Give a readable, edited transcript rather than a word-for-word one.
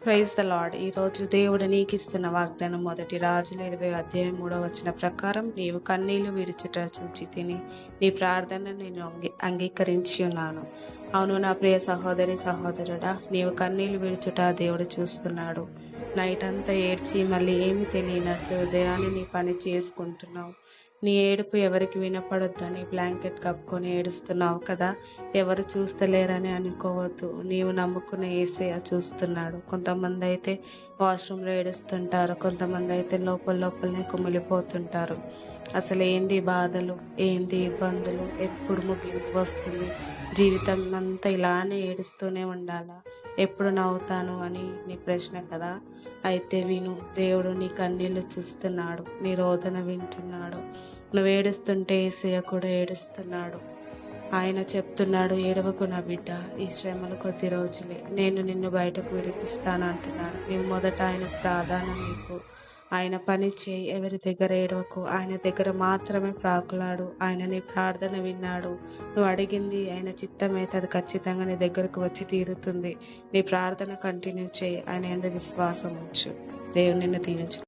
Praise the lord. ఈరోజు దేవుడు నీకిస్తున్న వాగ్దానం 1 రాజుల 20 అధ్యాయం 3 ప్రకారం, నీవు కన్నీళ్లు విడుచుట చూచి తిని నీ ప్రార్థన నేను అంగీకరించి ఉన్నాను. అవును నా ప్రియ సహోదరి సహోదరుడా, నీవు కన్నీళ్లు విడుచుట దేవుడు చూస్తున్నాడు. నైట్ అంతా ఏడ్చి మళ్ళీ ఏమి తెలియనట్లు ఉదయాన్ని నీ పని చేసుకుంటున్నావు. నీ ఏడుపు ఎవరికి వినపడొద్దని బ్లాంకెట్ కప్పుకొని ఏడుస్తున్నావు కదా. ఎవరు చూస్తలేరని అనుకోవద్దు. నీవు నమ్ముకున్న యేసయ్య చూస్తున్నాడు. కొంతమంది అయితే వాష్రూమ్లో ఏడుస్తుంటారు, కొంతమంది అయితే లోపలనే కుమిలిపోతుంటారు. అసలు ఏంది బాధలు, ఏంది ఇబ్బందులు, ఎప్పుడు ముగింపు వస్తుంది, జీవితం అంతా ఇలానే ఏడుస్తూనే ఉండాలా, ఎప్పుడు నవ్వుతాను అని నీ ప్రశ్న కదా. అయితే విను, దేవుడు నీ కన్నీళ్లు చూస్తున్నాడు, నీ రోదన వింటున్నాడు. నువ్వు ఏడుస్తుంటే యేసయ్య కూడా ఏడుస్తున్నాడు. ఆయన చెప్తున్నాడు, ఏడవకు నా బిడ్డ, ఈ శ్రమలు కొద్ది రోజులే, నేను నిన్ను బయటకు విడిపిస్తాను అంటున్నాడు. నీవు మొదట ఆయనకు ప్రాధాన్యం ఇవ్వు, ఆయన పని చేయి, ఎవరి దగ్గర ఏడవకు, ఆయన దగ్గర మాత్రమే ప్రాకులాడు. ఆయన నీ ప్రార్థన విన్నాడు. నువ్వు అడిగింది ఆయన చిత్తమైతే అది ఖచ్చితంగా నీ దగ్గరకు వచ్చి తీరుతుంది. నీ ప్రార్థన కంటిన్యూ చేయి, ఆయన యందు విశ్వాసం ఉంచు. దేవుడు నిన్ను దీవించు.